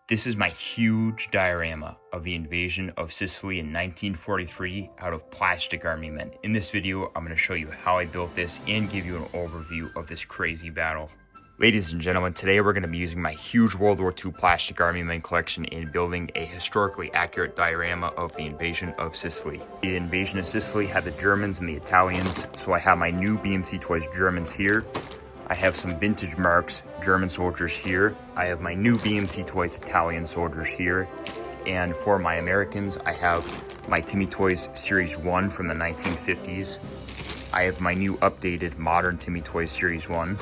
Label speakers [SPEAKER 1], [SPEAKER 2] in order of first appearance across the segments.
[SPEAKER 1] This is my huge diorama of the invasion of Sicily in 1943 out of plastic Armymen. In this video, I'm going to show you how I built this and give you an overview of this crazy battle. Ladies and gentlemen, today we're going to be using my huge World War II plastic Armymen collection in building a historically accurate diorama of the invasion of Sicily. The invasion of Sicily had the Germans and the Italians, so I have my new TimMeeToys Germans here. I have some vintage marks German soldiers here. I have my new TimMeeToys Italian soldiers here. And for my Americans, I have my TimMeeToys Series 1 from the 1950s. I have my new updated modern TimMeeToys Series 1.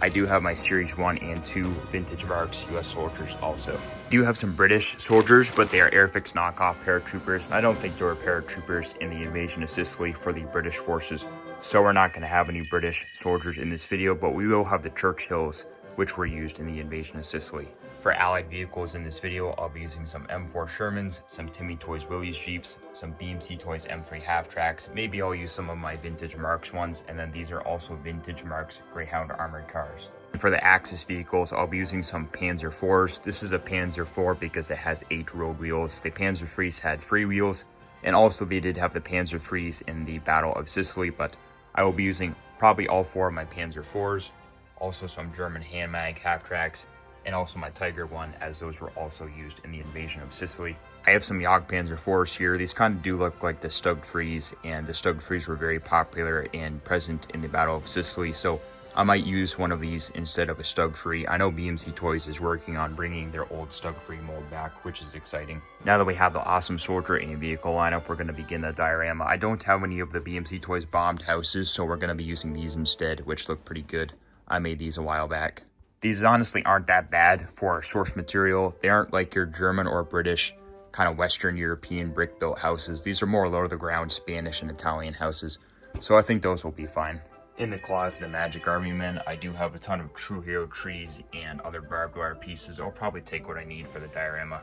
[SPEAKER 1] I do have my Series 1 and 2 vintage marks US soldiers also. I do have some British soldiers, but they are Airfix knockoff paratroopers. I don't think there were paratroopers in the invasion of Sicily for the British forces. So we're not going to have any British soldiers in this video, but we will have the Churchills, which were used in the invasion of Sicily. For allied vehicles in this video, I'll be using some M4 Shermans, some TimMeeToys Willys Jeeps, some TimMeeToys M3 half-tracks. Maybe I'll use some of my vintage Marks ones, and then these are also vintage Marks Greyhound armored cars. And for the Axis vehicles, I'll be using some Panzer 4s. This is a Panzer 4 because it has 8 road wheels. The Panzer 3s had 3 wheels, and also they did have the Panzer 3s in the Battle of Sicily, but I will be using probably all 4 of my Panzer 4s, also some German hand mag half-tracks, and also my Tiger one, as those were also used in the invasion of Sicily. I have some Jagdpanzer 4s here. These kind of do look like the Stug 3s, and the Stug 3s were very popular and present in the Battle of Sicily, so I might use one of these instead of a Stug 3. I know TimMeeToys is working on bringing their old Stug 3 mold back, which is exciting. Now that we have the awesome soldier and vehicle lineup, we're going to begin the diorama. I don't have any of the TimMeeToys bombed houses, so we're going to be using these instead, which look pretty good. I made these a while back. These honestly aren't that bad for source material. They aren't like your German or British kind of Western European brick built houses. These are more low to the ground Spanish and Italian houses. So I think those will be fine. In the closet of Magic Armymen, I do have a ton of True Hero trees and other barbed wire pieces. I'll probably take what I need for the diorama.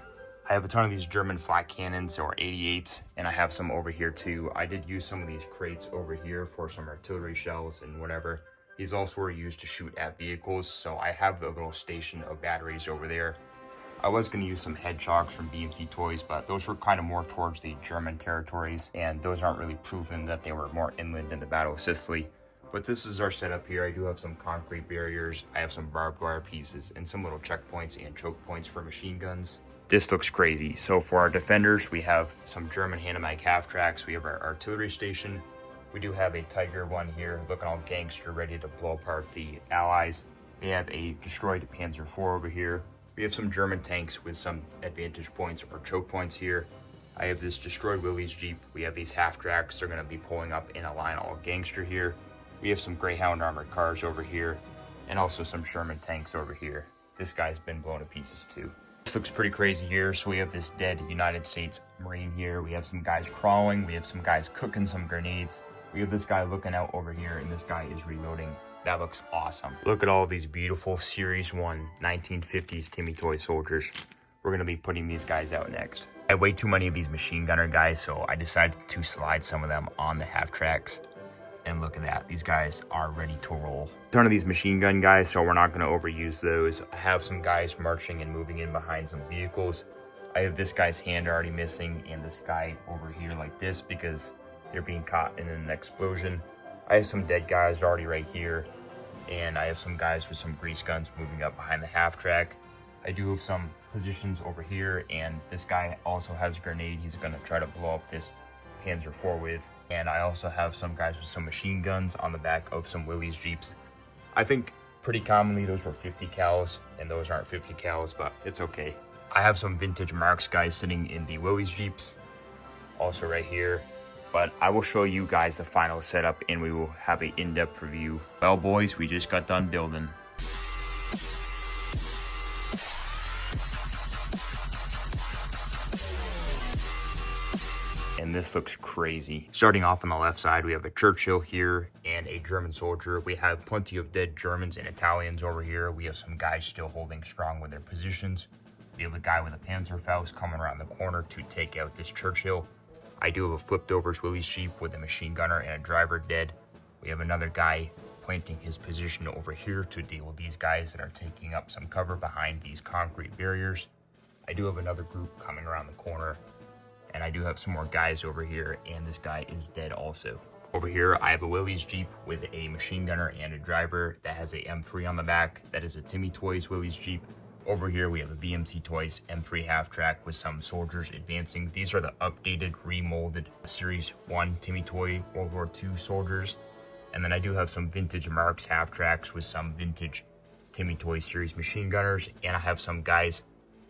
[SPEAKER 1] I have a ton of these German flak cannons or 88s, and I have some over here too. I did use some of these crates over here for some artillery shells and whatever. These also were used to shoot at vehicles, so I have the little station of batteries over there. I was going to use some hedgehogs from TimMeeToys, but those were kind of more towards the German territories, and those aren't really proven that they were more inland in the Battle of Sicily. But this is our setup here. I do have some concrete barriers, I have some barbed wire pieces, and some little checkpoints and choke points for machine guns. This looks crazy. So for our defenders, we have some German hand-mag half-tracks, we have our artillery station. We do have a Tiger one here, looking all gangster, ready to blow apart the Allies. We have a destroyed Panzer 4 over here. We have some German tanks with some advantage points or choke points here. I have this destroyed Willys Jeep. We have these half-tracks. They're going to be pulling up in a line all gangster here. We have some Greyhound armored cars over here, and also some Sherman tanks over here. This guy's been blown to pieces too. This looks pretty crazy here. So we have this dead United States Marine here. We have some guys crawling. We have some guys cooking some grenades. We have this guy looking out over here, and this guy is reloading. That looks awesome. Look at all these beautiful Series 1 1950s TimMeeToys soldiers. We're going to be putting these guys out next. I have way too many of these machine gunner guys, so I decided to slide some of them on the half-tracks. And look at that. These guys are ready to roll. A ton of these machine gun guys, so we're not going to overuse those. I have some guys marching and moving in behind some vehicles. I have this guy's hand already missing, and this guy over here like this because they're being caught in an explosion. I have some dead guys already right here, and I have some guys with some grease guns moving up behind the half-track. I do have some positions over here, and this guy also has a grenade he's going to try to blow up this Panzer 4 with. And I also have some guys with some machine guns on the back of some Willys Jeeps. I think pretty commonly those were 50 cals, and those aren't 50 cals, but it's okay. I have some vintage Marks guys sitting in the Willys Jeeps, also right here. But I will show you guys the final setup, and we will have an in-depth review. Well, boys, we just got done building. And this looks crazy. Starting off on the left side, we have a Churchill here and a German soldier. We have plenty of dead Germans and Italians over here. We have some guys still holding strong with their positions. We have a guy with a Panzerfaust coming around the corner to take out this Churchill. I do have a flipped over Willys Jeep with a machine gunner and a driver dead. We have another guy planting his position over here to deal with these guys that are taking up some cover behind these concrete barriers. I do have another group coming around the corner, and I do have some more guys over here, and this guy is dead also. Over here, I have a Willys Jeep with a machine gunner and a driver that has a M3 on the back. That is a TimMeeToys Willys Jeep. Over here, we have a BMC-Toys M3 half-track with some soldiers advancing. These are the updated, remolded Series 1 TimMeeToy World War II soldiers. And then I do have some vintage Marks half-tracks with some vintage TimMeeToys Series machine gunners. And I have some guys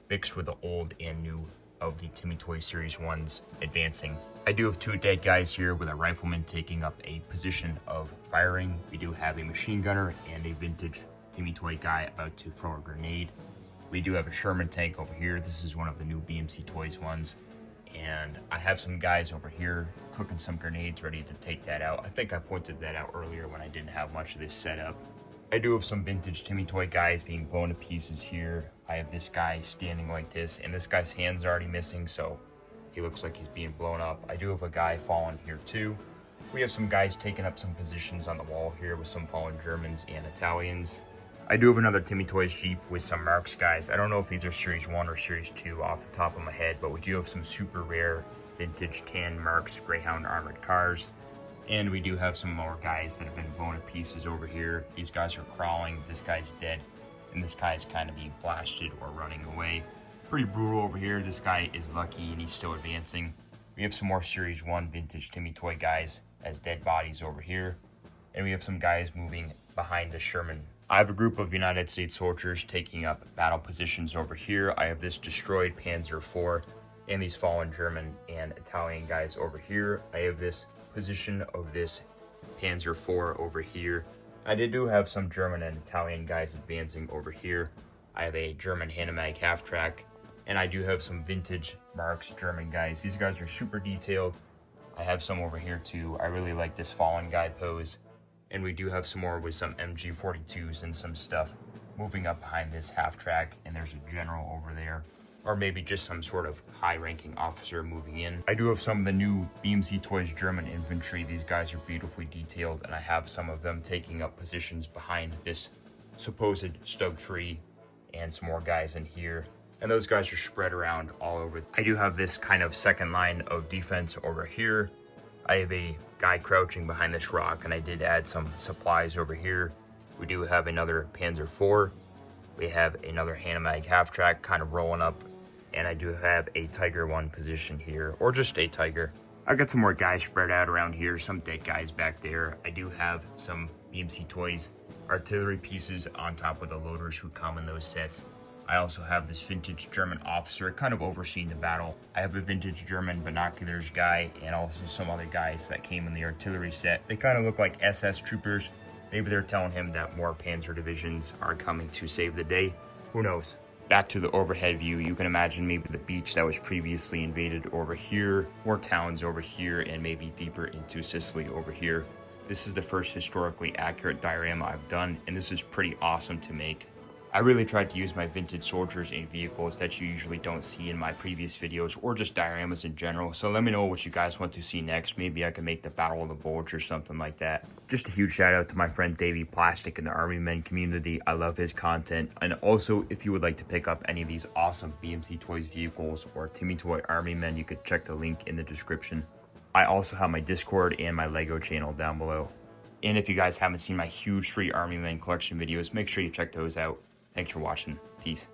[SPEAKER 1] mixed with the old and new of the TimMeeToys Series 1s advancing. I do have two dead guys here with a rifleman taking up a position of firing. We do have a machine gunner and a vintage TimMeeToy guy about to throw a grenade. We do have a Sherman tank over here. This is one of the new BMC-Toys ones. And I have some guys over here cooking some grenades ready to take that out. I think I pointed that out earlier when I didn't have much of this set up. I do have some vintage TimMeeToy guys being blown to pieces here. I have this guy standing like this, and this guy's hand's already missing, so he looks like he's being blown up. I do have a guy falling here too. We have some guys taking up some positions on the wall here with some fallen Germans and Italians. I do have another TimMeeToys Jeep with some Marks guys. I don't know if these are Series 1 or Series 2 off the top of my head, but we do have some super rare vintage tan Marks Greyhound armored cars. And we do have some more guys that have been blown to pieces over here. These guys are crawling, this guy's dead, and this guy's kind of being blasted or running away. Pretty brutal over here. This guy is lucky and he's still advancing. We have some more Series 1 vintage TimMeeToy guys as dead bodies over here. And we have some guys moving behind the Sherman. I have a group of United States soldiers taking up battle positions over here. I have this destroyed Panzer IV and these fallen German and Italian guys over here. I have this position of this Panzer IV over here. I do have some German and Italian guys advancing over here. I have a German Hanomag half-track, and I do have some vintage Marks German guys. These guys are super detailed. I have some over here too. I really like this fallen guy pose. And we do have some more with some MG42s and some stuff moving up behind this half-track, and there's a general over there. Or maybe just some sort of high-ranking officer moving in. I do have some of the new BMC-Toys German infantry. These guys are beautifully detailed, and I have some of them taking up positions behind this supposed stub tree, and some more guys in here. And those guys are spread around all over. I do have this kind of second line of defense over here. I have a guy crouching behind this rock, and I did add some supplies over here. We do have another Panzer IV. We have another Hanomag half-track kind of rolling up. And I do have a Tiger 1 position here, or just a Tiger. I've got some more guys spread out around here, some dead guys back there. I do have some BMC-Toys artillery pieces on top of the loaders who come in those sets. I also have this vintage German officer kind of overseeing the battle. I have a vintage German binoculars guy and also some other guys that came in the artillery set. They kind of look like SS troopers. Maybe they're telling him that more Panzer divisions are coming to save the day. Who knows? Back to the overhead view, you can imagine maybe the beach that was previously invaded over here, more towns over here, and maybe deeper into Sicily over here. This is the first historically accurate diorama I've done, and this is pretty awesome to make. I really tried to use my vintage soldiers in vehicles that you usually don't see in my previous videos, or just dioramas in general. So let me know what you guys want to see next. Maybe I can make the Battle of the Bulge or something like that. Just a huge shout out to my friend Davey Plastic in the Armymen community. I love his content. And also, if you would like to pick up any of these awesome BMC-Toys vehicles or TimMeeToy Armymen, you could check the link in the description. I also have my Discord and my Lego channel down below. And if you guys haven't seen my huge free Armymen collection videos, make sure you check those out. Thanks for watching. Peace.